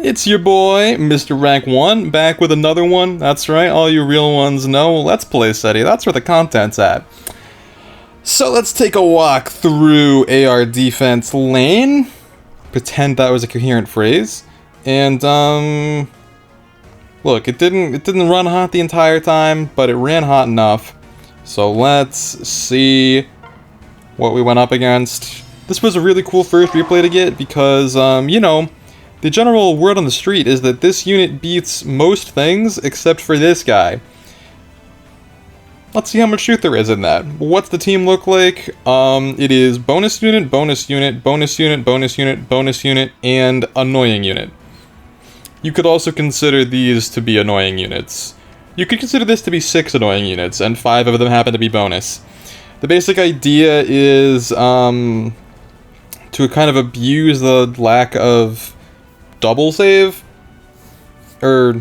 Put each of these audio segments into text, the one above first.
It's your boy, Mr. Rank 1, back with another one. That's right, all you real ones know. Let's Play Steady, that's where the content's at. So let's take a walk through AR defense lane. Pretend that was a coherent phrase. And, look, it didn't run hot the entire time, but it ran hot enough. So let's see what we went up against. This was a really cool first replay to get because, you know, the general word on the street is that this unit beats most things except for this guy. Let's see how much truth there is in that. What's the team look like? It is bonus unit, bonus unit, bonus unit, bonus unit, bonus unit, and annoying unit. You could also consider these to be annoying units. You could consider this to be 6 annoying units, and 5 of them happen to be bonus. The basic idea is to kind of abuse the lack of double save, or,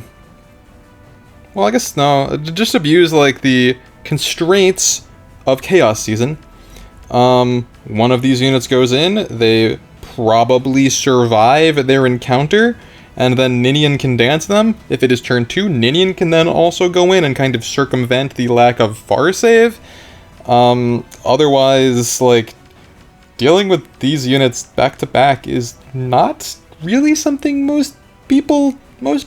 well, I guess no, just abuse like the constraints of Chaos Season. One of these units goes in, they probably survive their encounter, and then Ninian can dance them. If it is turn 2, Ninian can then also go in and kind of circumvent the lack of far save. Otherwise, like, dealing with these units back to back is not really something most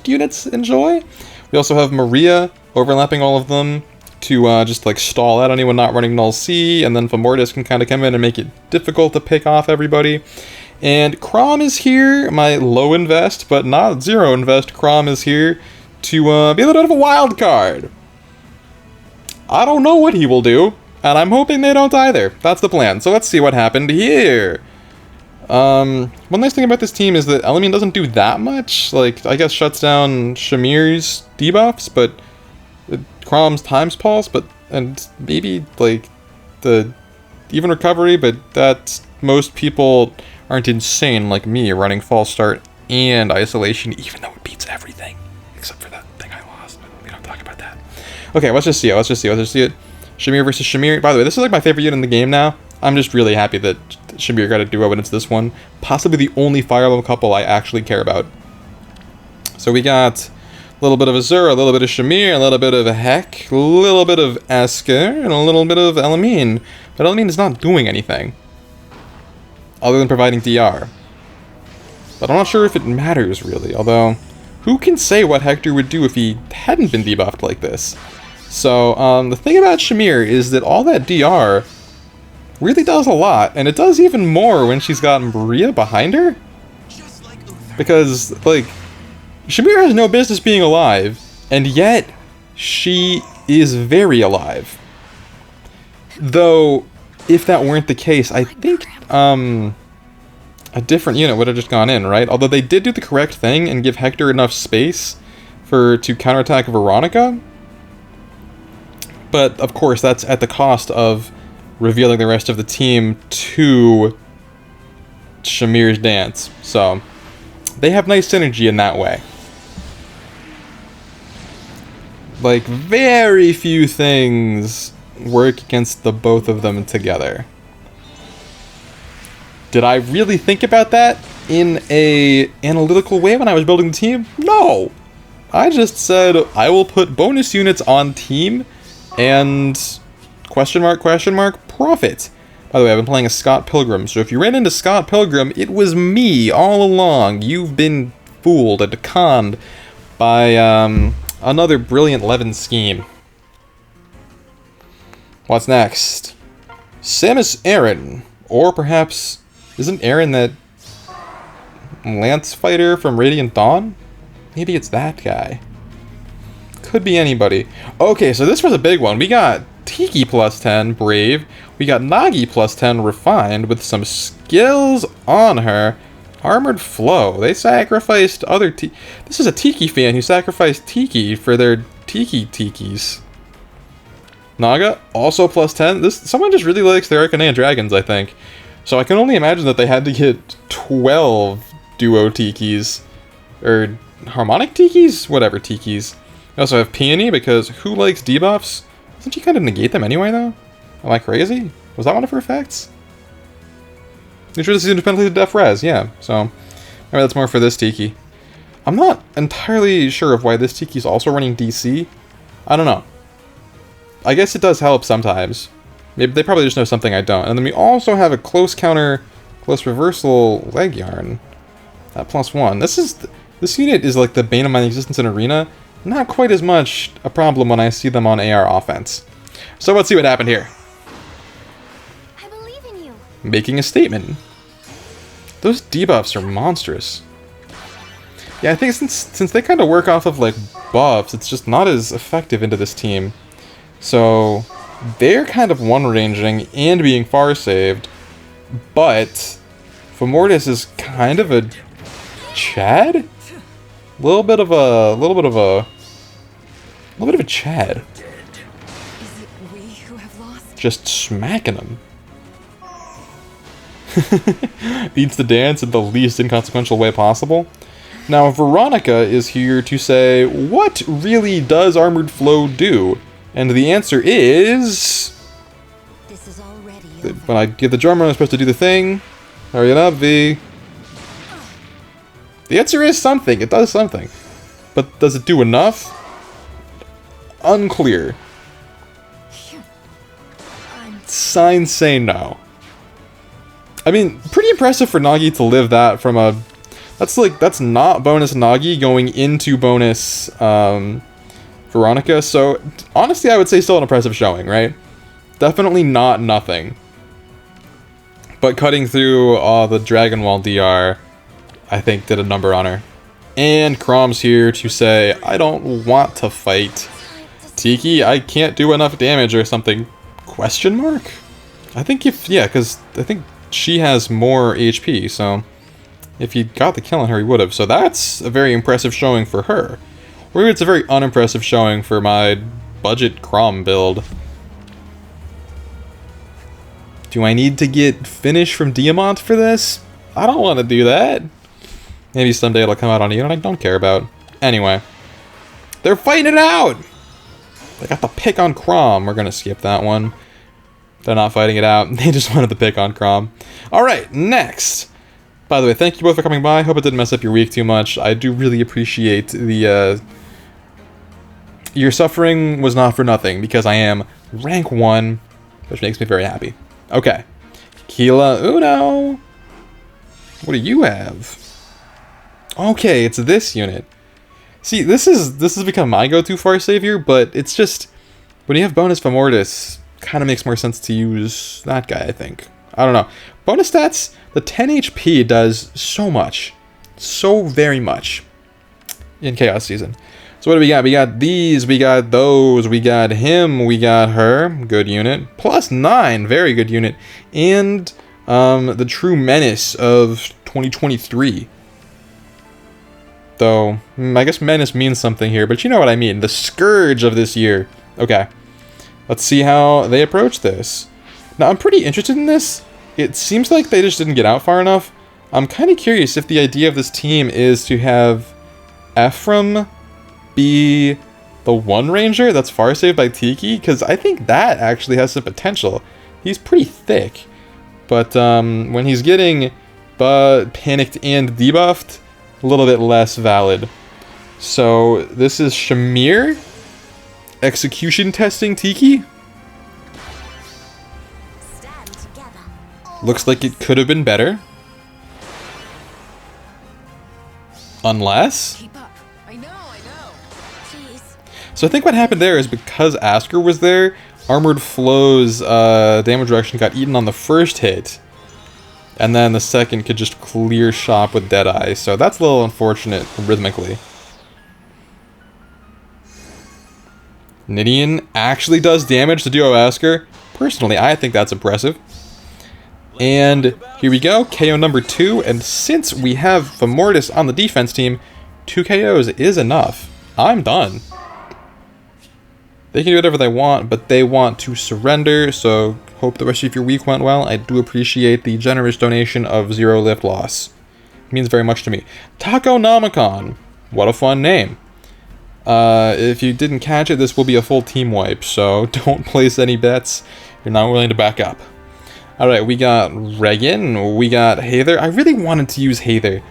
units enjoy. We also have Maria overlapping all of them to just like stall out anyone not running Null C, and then Femordis can kind of come in and make it difficult to pick off everybody. And Crom is here, my low invest, but not zero invest. Crom is here to be a little bit of a wild card. I don't know what he will do, and I'm hoping they don't either. That's the plan. So let's see what happened here. One nice thing about this team is that Elamine doesn't do that much. Like, I guess shuts down Shamir's debuffs, but Crom's Times Pulse, and maybe, like, the even recovery, but that most people aren't insane like me running false start and isolation, even though it beats everything. Except for that thing I lost, but we don't talk about that. Okay, let's just see it, let's just see it. Shamir versus Shamir. By the way, this is like my favorite unit in the game now. I'm just really happy that Shamir got a duo and it's this one. Possibly the only Fire Emblem couple I actually care about. So we got a little bit of Azura, a little bit of Shamir, a little bit of Heck, a little bit of Esker, and a little bit of Elamine. But Elamine is not doing anything other than providing DR. But I'm not sure if it matters, really. Although, who can say what Hector would do if he hadn't been debuffed like this? So, the thing about Shamir is that all that DR really does a lot, and it does even more when she's got Maria behind her. Because, like, Shamir has no business being alive, and yet she is very alive. Though, if that weren't the case, I think a different unit would have just gone in, right? Although they did do the correct thing and give Hector enough space to counterattack Veronica. But, of course, that's at the cost of revealing the rest of the team to Shamir's dance. So, they have nice synergy in that way. Like, very few things work against the both of them together. Did I really think about that in a analytical way when I was building the team? No! I just said, I will put bonus units on team and question mark, profit. By the way, I've been playing a Scott Pilgrim, so if you ran into Scott Pilgrim, it was me all along. You've been fooled and conned by another brilliant Levin scheme. What's next? Samus Aran, or perhaps, isn't Aran that lance fighter from Radiant Dawn? Maybe it's that guy. Could be anybody. Okay, so this was a big one. We got Tiki plus 10, Brave. We got Nagi plus 10, Refined, with some skills on her. Armored Flow. They sacrificed other This is a Tiki fan who sacrificed Tiki for their Tikis. Naga, also plus 10. Someone just really likes their Arcanea Dragons, I think. So I can only imagine that they had to get 12 Duo Tikis. Or Harmonic Tikis? Whatever Tikis. We also have Peony, because who likes debuffs? Doesn't she kind of negate them anyway, though? Am I crazy? Was that one of her effects? Neutralize is independently to Def Res, yeah. So, maybe that's more for this Tiki. I'm not entirely sure of why this Tiki's also running DC. I don't know. I guess it does help sometimes. Maybe they probably just know something I don't. And then we also have a close counter, close reversal leg yarn at +1. This unit is like the bane of my existence in Arena. Not quite as much a problem when I see them on AR offense. So let's see what happened here. I believe in you. Making a statement. Those debuffs are monstrous. Yeah, I think since they kind of work off of like buffs, it's just not as effective into this team. So they're kind of one-ranging and being far-saved, but Femortis is kind of a Chad? Little bit of a Chad. Is it we who have lost? Just smacking him. Needs to dance in the least inconsequential way possible. Now, Veronica is here to say, what really does Armored Flow do? And the answer is... This is already when I give the drummer, I'm supposed to do the thing. Hurry it up, V. The answer is something. It does something. But does it do enough? Unclear. Signs say no. I mean, pretty impressive for Nagi to live that from a... That's not bonus Nagi going into bonus Veronica. So, honestly, I would say still an impressive showing, right? Definitely not nothing. But cutting through the Dragon Wall DR, I think did a number on her. And Crom's here to say, I don't want to fight Tiki. I can't do enough damage or something. Question mark? I think because I think she has more HP, so if he got the kill on her, he would have. So that's a very impressive showing for her. Or it's a very unimpressive showing for my budget Crom build. Do I need to get Finish from Diamant for this? I don't want to do that. Maybe someday it'll come out on a unit I don't care about. Anyway. They're fighting it out! They got the pick on Crom. We're gonna skip that one. They're not fighting it out. They just wanted the pick on Crom. Alright, next! By the way, thank you both for coming by. Hope it didn't mess up your week too much. I do really appreciate the, your suffering was not for nothing, because I am rank 1, which makes me very happy. Okay. Kila Uno! What do you have? Okay, it's this unit. See, this has become my go-to far savior, but it's just... when you have bonus Femortis, kind of makes more sense to use that guy, I think. I don't know. Bonus stats, the 10 HP does so much. So very much. In Chaos Season. So what do we got? We got these, we got those, we got him, we got her. Good unit. +9, very good unit. And the true menace of 2023. Though, I guess menace means something here, but you know what I mean. The scourge of this year. Okay. Let's see how they approach this. Now, I'm pretty interested in this. It seems like they just didn't get out far enough. I'm kind of curious if the idea of this team is to have Ephraim be the one ranger that's far saved by Tiki, because I think that actually has some potential. He's pretty thick. But when he's getting panicked and debuffed, a little bit less valid. So this is Shamir execution testing Tiki. Looks like it could have been better. Unless... Keep up. I know. Jeez. So I think what happened there is because Asker was there, Armored Flow's damage reduction got eaten on the first hit. And then the second could just clear shop with Deadeye. So that's a little unfortunate rhythmically. Nidian actually does damage to Duo Asker. Personally, I think that's impressive. And here we go, KO number 2. And since we have Femortis on the defense team, 2 KOs is enough. I'm done. They can do whatever they want, but they want to surrender, so hope the rest of your week went well. I do appreciate the generous donation of 0 lift loss. It means very much to me. Taco Namicon. What a fun name. If you didn't catch it, this will be a full team wipe, so don't place any bets you're not willing to back up. Alright, we got Regan, we got Aether. I really wanted to use Aether.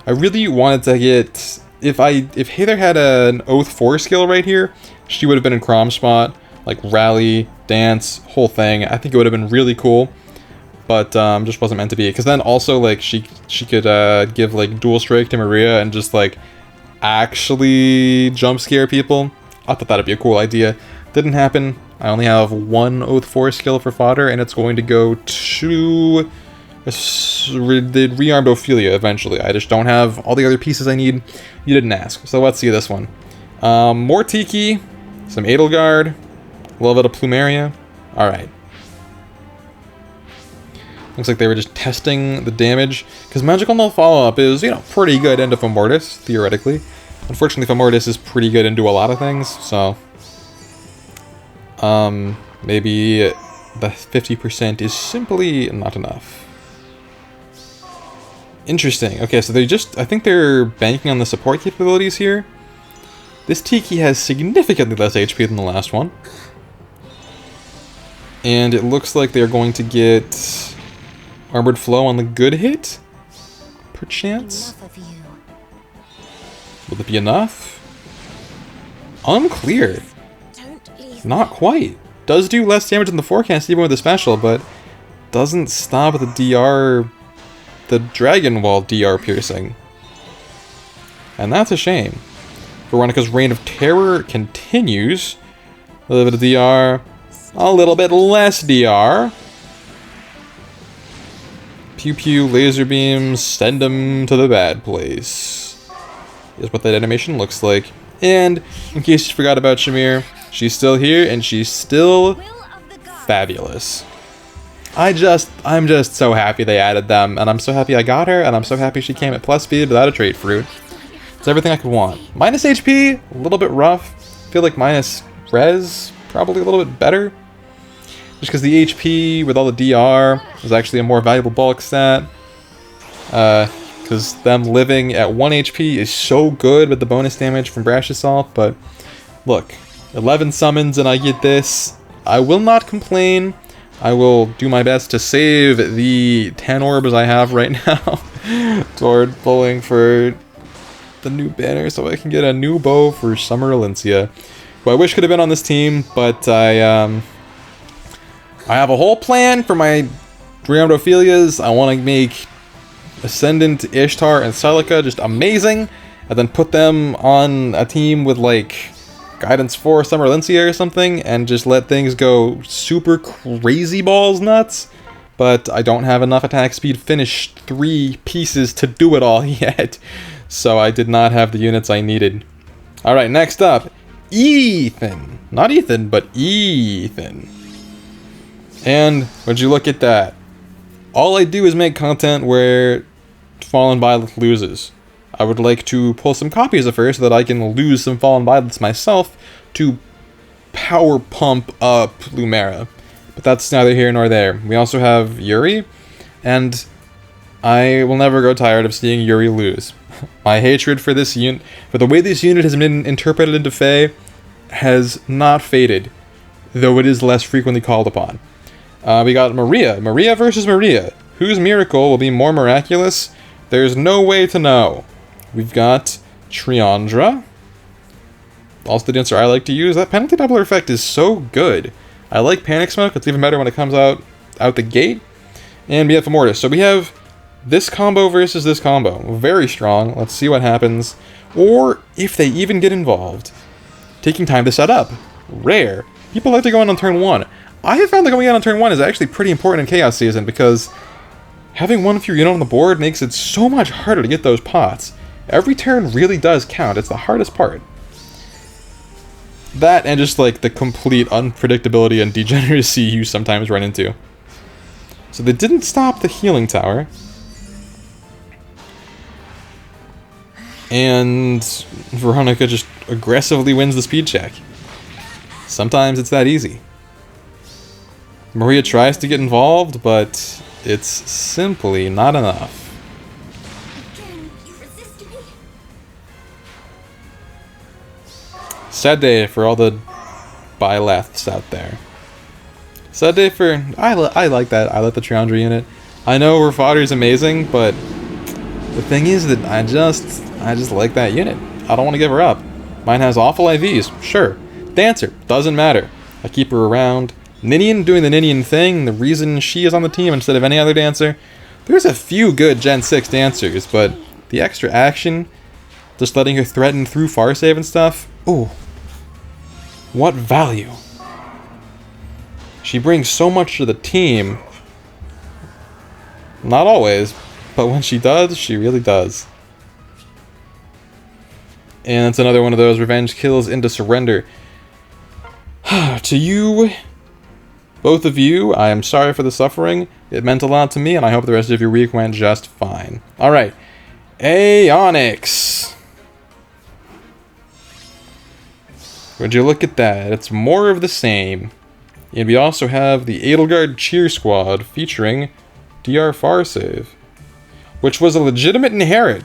I really wanted to get if Aether had an Oath 4 skill right here, she would have been in Crom spot, like rally, dance, whole thing. I think it would have been really cool, but just wasn't meant to be. Because then also like she could give like dual strike to Maria and just like actually jump scare people. I thought that'd be a cool idea. Didn't happen. I only have one Oath 4 skill for fodder, and it's going to go to the rearmed Ophelia eventually. I just don't have all the other pieces I need. You didn't ask, so let's see this one. More Tiki, some Edelgard, a little bit of Plumeria. Alright. Looks like they were just testing the damage, because Magical Null Follow-Up is, you know, pretty good into Femortis, theoretically. Unfortunately, Femortis is pretty good into a lot of things, so... maybe the 50% is simply not enough. Interesting. Okay, so I think they're banking on the support capabilities here. This Tiki has significantly less HP than the last one. And it looks like they're going to get Armored Flow on the good hit? Perchance? Will it be enough? Unclear. Not quite. Does do less damage than the forecast even with the special, but doesn't stop the DR... the Dragon Wall DR piercing. And that's a shame. Veronica's Reign of Terror continues. A little bit of DR. A little bit less DR. Pew pew, laser beams, send them to the bad place. Is what that animation looks like. And, in case you forgot about Shamir, she's still here, and she's still fabulous. I'm just so happy they added them, and I'm so happy I got her, and I'm so happy she came at plus speed without a trait fruit. It's everything I could want. Minus HP, a little bit rough. Feel like minus res, probably a little bit better. Just because the HP with all the DR is actually a more valuable bulk stat. Because them living at 1 HP is so good with the bonus damage from Brash Assault, but look, 11 summons and I get this. I will not complain. I will do my best to save the 10 orbs I have right now toward pulling for the new banner so I can get a new bow for Summer Alencia, who I wish could have been on this team, but I have a whole plan for my Rearmed Ophelias. I want to make Ascendant, Ishtar, and Celica just amazing, and then put them on a team with like Guidance 4 Summer Alencia or something, and just let things go super crazy balls nuts. But I don't have enough attack speed finished 3 pieces to do it all yet, so I did not have the units I needed. Alright, next up, Ethan. Not Ethan, but Ethan. And would you look at that? All I do is make content where Fallen Byleth loses. I would like to pull some copies of her so that I can lose some Fallen Byleths myself to power pump up Lumera. But that's neither here nor there. We also have Yuri, and I will never grow tired of seeing Yuri lose. My hatred for this unit, for the way this unit has been interpreted into Fae, has not faded, though it is less frequently called upon. We got Maria. Maria versus Maria. Whose miracle will be more miraculous? There's no way to know. We've got Triandra. Also the dancer I like to use. That penalty doubler effect is so good. I like Panic Smoke. It's even better when it comes out the gate. And we have Femortis. So we have this combo versus this combo. Very strong. Let's see what happens. Or if they even get involved. Taking time to set up. Rare. People like to go in on turn 1. I have found that going in on turn 1 is actually pretty important in Chaos Season because having one fewer unit on the board makes it so much harder to get those pots. Every turn really does count. It's the hardest part. That and just like the complete unpredictability and degeneracy you sometimes run into. So they didn't stop the healing tower. And Veronica just aggressively wins the speed check. Sometimes it's that easy. Maria tries to get involved, but it's simply not enough. Sad day for all the Byleths out there. Sad day for... I like that. I like the Triandra unit. I know her fodder is amazing, but the thing is that I just like that unit. I don't want to give her up. Mine has awful IVs, sure. Dancer, doesn't matter. I keep her around. Ninian doing the Ninian thing, the reason she is on the team instead of any other dancer. There's a few good Gen 6 dancers, but the extra action, just letting her threaten through far save and stuff, ooh. What value. She brings so much to the team. Not always, but when she does, she really does. And it's another one of those revenge kills into surrender. To you, both of you, I am sorry for the suffering. It meant a lot to me, and I hope the rest of your week went just fine. Alright. Aeonics. Would you look at that? It's more of the same. And we also have the Edelgard Cheer Squad featuring DR Farsave, which was a legitimate inherit,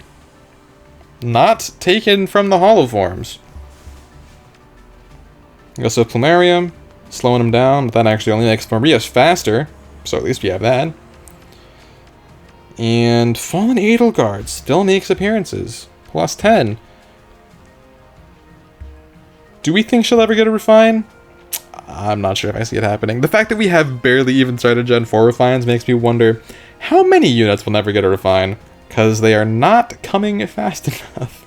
not taken from the holoforms. We also have Plumarium, slowing him down, but that actually only makes Maria's faster, so at least we have that. And Fallen Edelgard still makes appearances, plus 10. Do we think she'll ever get a refine? I'm not sure if I see it happening. The fact that we have barely even started Gen 4 refines makes me wonder how many units will never get a refine, because they are not coming fast enough.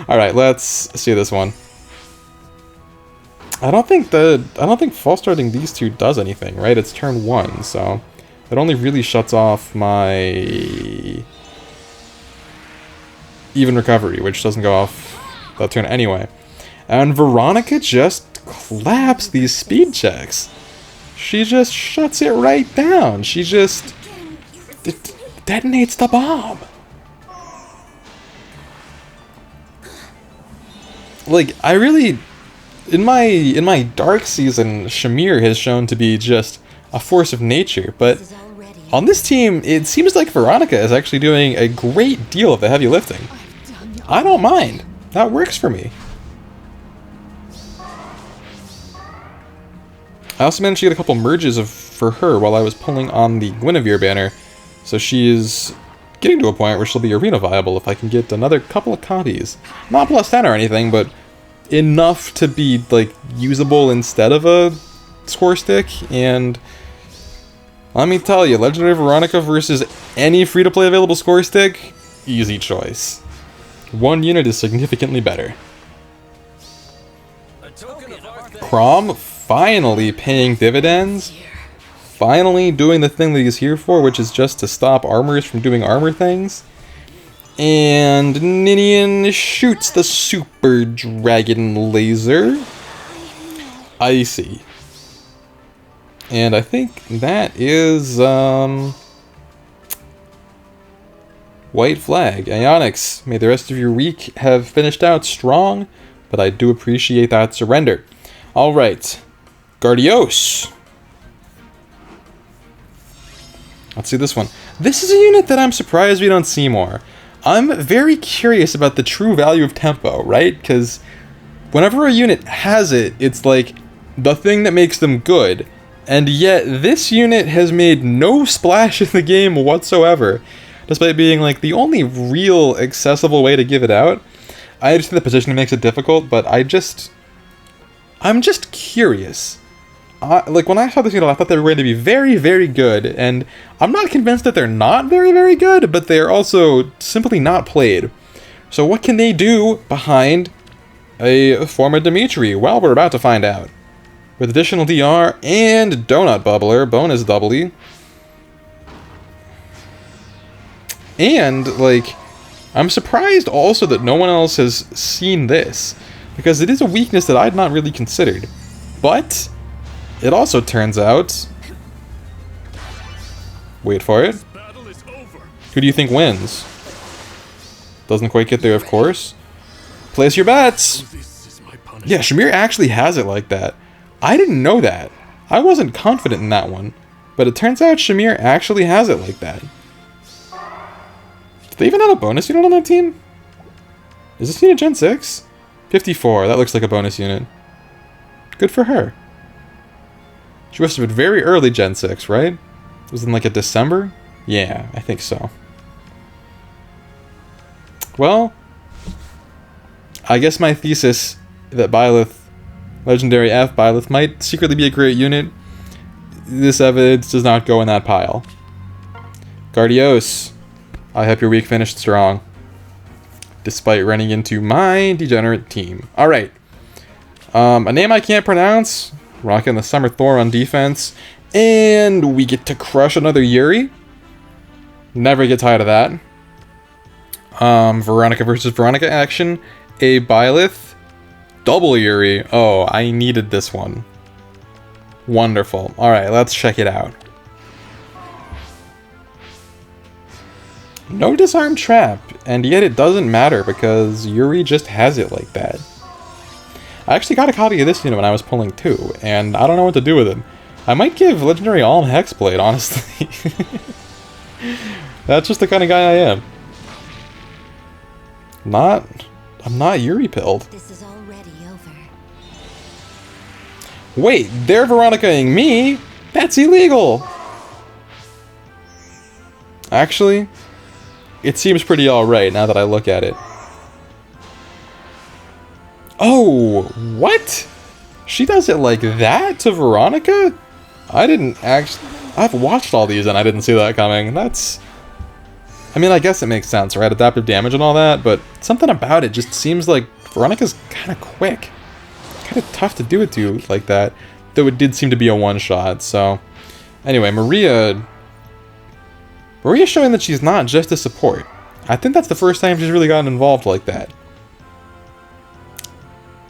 Alright, let's see this one. I don't think false starting these two does anything, right? It's turn 1, so it only really shuts off my even recovery, which doesn't go off that turn anyway. And Veronica just claps these speed checks. She just shuts it right down. She just detonates the bomb. Like, I really, in my dark season, Shamir has shown to be just a force of nature, but on this team, it seems like Veronica is actually doing a great deal of the heavy lifting. I don't mind. That works for me. I also managed to get a couple merges for her while I was pulling on the Guinevere banner, so she is getting to a point where she'll be arena viable if I can get another couple of copies. Not plus 10 or anything, but enough to be, like, usable instead of a score stick, and let me tell you, Legendary Veronica versus any free-to-play available score stick, easy choice. One unit is significantly better. Crom finally paying dividends. Finally doing the thing that he's here for, which is just to stop armors from doing armor things. And Ninian shoots the super dragon laser. Icy. And I think that is, white flag. Ionics, may the rest of your week have finished out strong, but I do appreciate that surrender. Alright. Gardios. Let's see this one. This is a unit that I'm surprised we don't see more. I'm very curious about the true value of tempo, right? Because whenever a unit has it, it's like the thing that makes them good. And yet, this unit has made no splash in the game whatsoever, despite being like the only real accessible way to give it out. I understand the positioning makes it difficult, but I'm just curious. Like, when I saw this unit, I thought they were going to be very, very good, and I'm not convinced that they're not very, very good, but they're also simply not played. So what can they do behind a form of Dimitri? Well, we're about to find out. With additional DR and Donut Bubbler, bonus doubly. And, like, I'm surprised also that no one else has seen this, because it is a weakness that I'd not really considered. But it also turns out... Wait for it. Who do you think wins? Doesn't quite get there, of course. Place your bets! Yeah, Shamir actually has it like that. I didn't know that. I wasn't confident in that one. But it turns out Shamir actually has it like that. Do they even have a bonus unit on that team? Is this unit Gen 6? 54, that looks like a bonus unit. Good for her. She must have been very early Gen 6, right? It was in like a December? Yeah, I think so. Well, I guess my thesis that Byleth, Legendary F Byleth, might secretly be a great unit, this evidence does not go in that pile. Gardios, I hope your week finished strong, despite running into my degenerate team. Alright. A name I can't pronounce. Rocking the Summer Thor on defense. And we get to crush another Yuri. Never get tired of that. Veronica versus Veronica action. A Byleth. Double Yuri. Oh, I needed this one. Wonderful. Alright, let's check it out. No disarm trap, and yet it doesn't matter because Yuri just has it like that. I actually got a copy of this unit when I was pulling too, and I don't know what to do with it. I might give Legendary Alm Hexblade, honestly. That's just the kind of guy I am. I'm not Yuri pilled. This is already over. Wait, they're Veronica-ing me? That's illegal! Actually, it seems pretty alright now that I look at it. Oh, what? She does it like that to Veronica? I didn't actually... I've watched all these and I didn't see that coming. That's... I mean, I guess it makes sense, right? Adaptive damage and all that, but something about it just seems like Veronica's kind of quick. Kind of tough to do it to like that, though it did seem to be a one-shot, so... Anyway, Maria's showing that she's not just a support. I think that's the first time she's really gotten involved like that.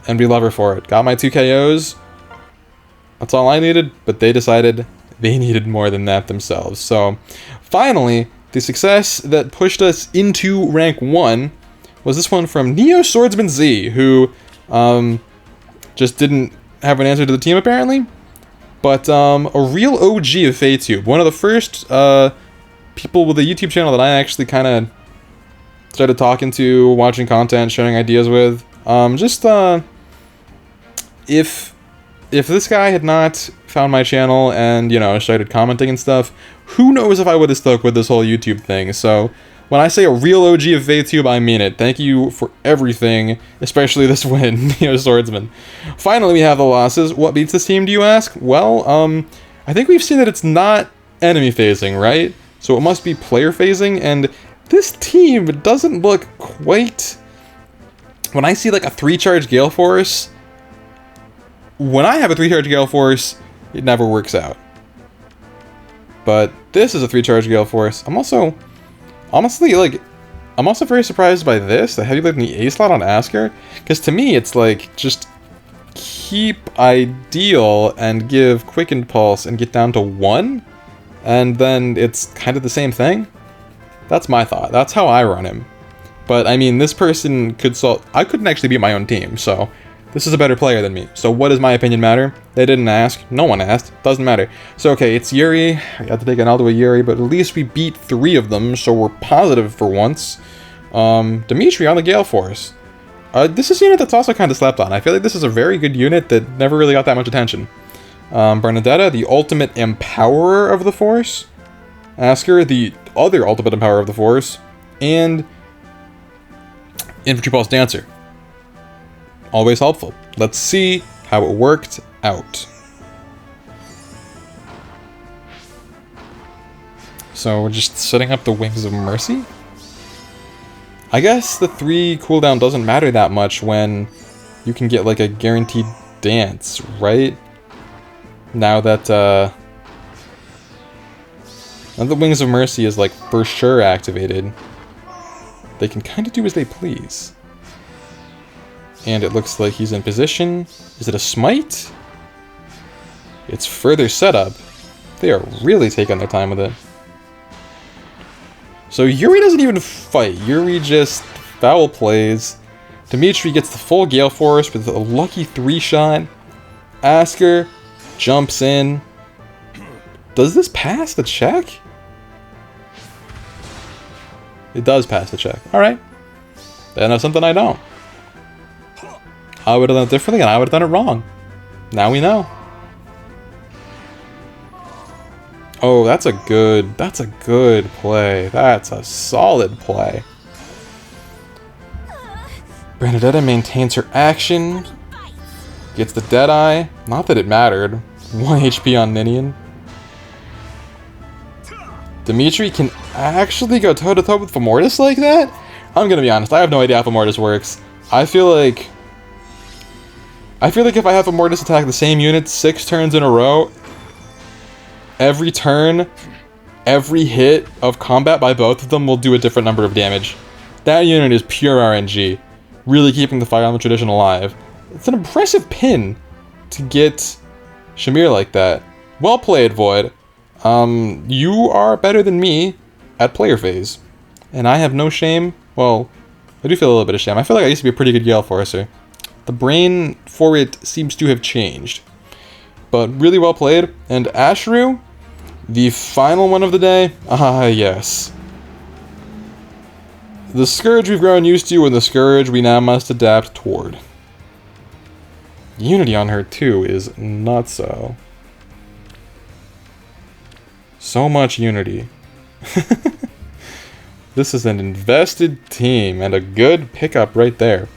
And we love her for it. Got my 2 KOs. That's all I needed, but they decided they needed more than that themselves. So, finally, the success that pushed us into rank 1 was this one from Neo Swordsman Z, who just didn't have an answer to the team apparently. But a real OG of FEH, one of the first people with a YouTube channel that I actually kind of started talking to, watching content, sharing ideas with. If this guy had not found my channel and, you know, started commenting and stuff, who knows if I would have stuck with this whole YouTube thing. So, when I say a real OG of FEH, I mean it. Thank you for everything, especially this win, Neo Swordsman. Finally, we have the losses. What beats this team, do you ask? Well, I think we've seen that it's not enemy phasing, right? So it must be player phasing, and this team doesn't look quite... When I see like a 3-charge Gale Force, when I have a 3-charge Gale Force, it never works out. But this is a 3-charge Gale Force. I'm also, honestly, like, I'm also very surprised by this, the heavy lifting the A slot on Asker, because to me it's like, just keep Ideal and give Quick Impulse and get down to 1, and then it's kind of the same thing. That's my thought. That's how I run him. But, I mean, this person could solve... I couldn't actually beat my own team, so... This is a better player than me. So what does my opinion matter? They didn't ask. No one asked. Doesn't matter. So, okay, it's Yuri. I have to take an L to a Yuri, but at least we beat 3 of them, so we're positive for once. Dimitri on the Gale Force. This is a unit that's also kind of slept on. I feel like this is a very good unit that never really got that much attention. Bernadetta, the ultimate empowerer of the Force. Asker, the other ultimate empowerer of the Force. And... Infantry Pulse Dancer. Always helpful. Let's see how it worked out. So we're just setting up the Wings of Mercy? I guess the 3 cooldown doesn't matter that much when you can get like a guaranteed dance, right? Now that now the Wings of Mercy is like for sure activated, they can kind of do as they please. And it looks like he's in position. Is it a smite? It's further setup. They are really taking their time with it. So Yuri doesn't even fight. Yuri just foul plays. Dimitri gets the full Gale Force with a lucky 3-shot. Asker jumps in. Does this pass the check? It does pass the check. Alright. Then that's something I don't. I would have done it differently and I would have done it wrong. Now we know. Oh, that's a good play. That's a solid play. Bernadetta maintains her action. Gets the Deadeye. Not that it mattered. 1 HP on Ninian. Dimitri can actually go toe-to-toe with Femortis like that? I'm gonna be honest, I have no idea how Femortis works. I feel like if I have Femortis attack the same unit 6 turns in a row, every turn, every hit of combat by both of them will do a different number of damage. That unit is pure RNG, really keeping the Fire Element tradition alive. It's an impressive pin to get Shamir like that. Well played, Void. You are better than me at player phase. And I have no shame. Well, I do feel a little bit of shame. I feel like I used to be a pretty good Gale Forcer. The brain for it seems to have changed. But really well played. And Ashru, the final one of the day. Ah, yes. The Scourge we've grown used to, and the Scourge we now must adapt toward. Unity on her, too, is nutso. So much unity. This is an invested team, and a good pickup right there.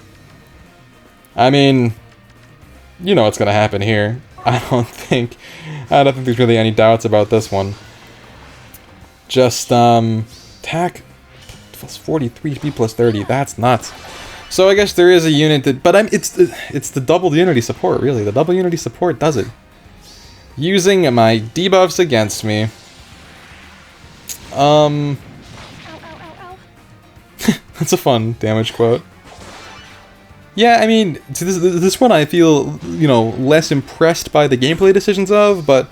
I mean, you know what's gonna happen here. I don't think there's really any doubts about this one. Just, attack plus 43, speed plus 30, that's nuts. So I guess there is a unit that, but it's the double unity support, really. The double unity support does it. Using my debuffs against me. Ow, ow, ow. That's a fun damage quote. Yeah, I mean, this one I feel, you know, less impressed by the gameplay decisions of, but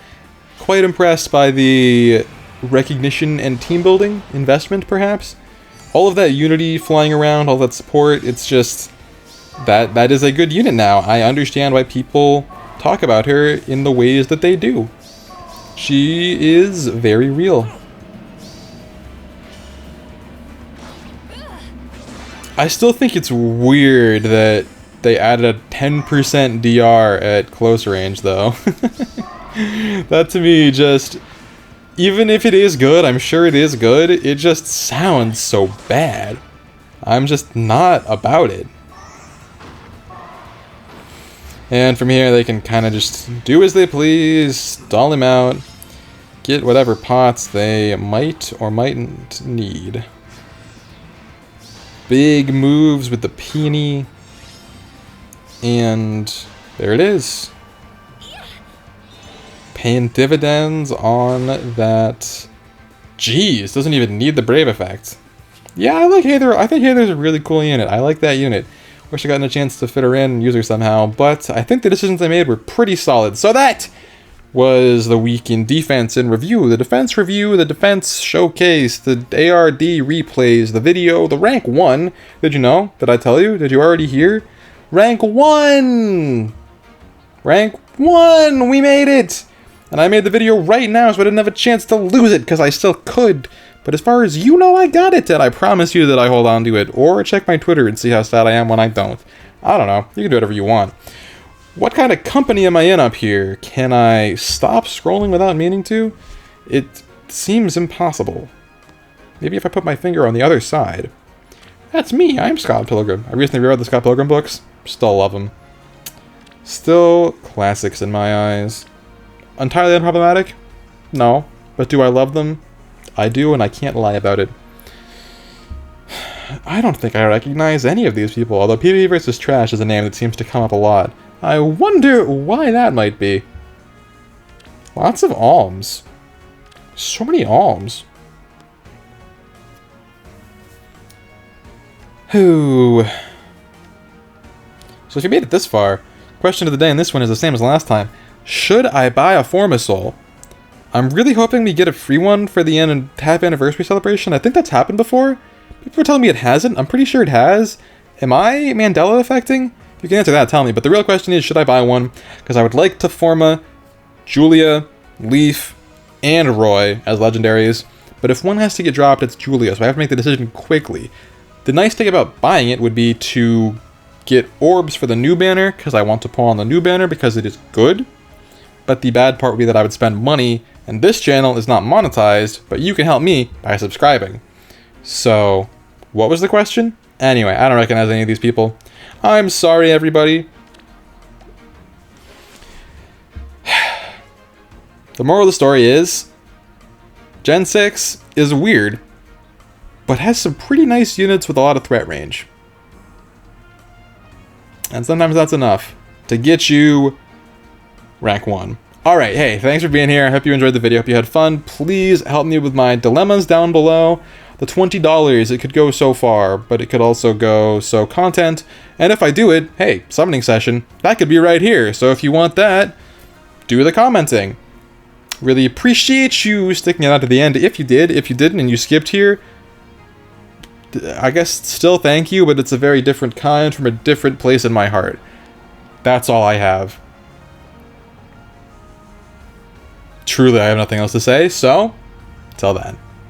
quite impressed by the recognition and team building investment, perhaps. All of that unity flying around, all that support, it's just that is a good unit now. I understand why people talk about her in the ways that they do. She is very real. I still think it's weird that they added a 10% DR at close range, though. That to me just... Even if it is good, I'm sure it is good, it just sounds so bad. I'm just not about it. And from here, they can kind of just do as they please, stall him out, get whatever pots they might or mightn't need. Big moves with the peony. And there it is. Paying dividends on that. Jeez, doesn't even need the Brave effect. Yeah, I like Aether. I think Aether's a really cool unit. I like that unit. Wish I gotten a chance to fit her in and use her somehow, but I think the decisions I made were pretty solid. So that was the week in defense and review. The defense review, the defense showcase, the ARD replays, the video, the rank 1. Did you know? Did I tell you? Did you already hear? Rank 1! Rank 1! We made it! And I made the video right now so I didn't have a chance to lose it, because I still could. But as far as you know, I got it, and I promise you that I hold on to it. Or check my Twitter and see how sad I am when I don't. I don't know. You can do whatever you want. What kind of company am I in up here? Can I stop scrolling without meaning to? It seems impossible. Maybe if I put my finger on the other side. That's me. I'm Scott Pilgrim. I recently reread the Scott Pilgrim books. Still love them. Still classics in my eyes. Entirely unproblematic? No. But do I love them? I do, and I can't lie about it. I don't think I recognize any of these people, although PvP vs. Trash is a name that seems to come up a lot. I wonder why that might be. Lots of alms. So many alms. Who? So if you made it this far, question of the day, and this one is the same as last time. Should I buy a Formasoul? I'm really hoping we get a free one for the half anniversary celebration. I think that's happened before. People are telling me it hasn't. I'm pretty sure it has. Am I Mandela affecting? If you can answer that, tell me. But the real question is, should I buy one? Because I would like to Forma Julia, Leaf, and Roy as legendaries. But if one has to get dropped, it's Julia, so I have to make the decision quickly. The nice thing about buying it would be to get orbs for the new banner, because I want to pull on the new banner because it is good. But the bad part would be that I would spend money, and this channel is not monetized, but you can help me by subscribing. So, what was the question? Anyway, I don't recognize any of these people. I'm sorry, everybody. The moral of the story is, Gen 6 is weird, but has some pretty nice units with a lot of threat range. And sometimes that's enough to get you rank 1. Alright, hey, thanks for being here. I hope you enjoyed the video. Hope you had fun. Please help me with my dilemmas down below. The $20, it could go so far, but it could also go so content. And if I do it, hey, summoning session, that could be right here. So if you want that, do the commenting. Really appreciate you sticking it out to the end. If you did, if you didn't and you skipped here, I guess still thank you, but it's a very different kind from a different place in my heart. That's all I have. Truly, I have nothing else to say, so, till then.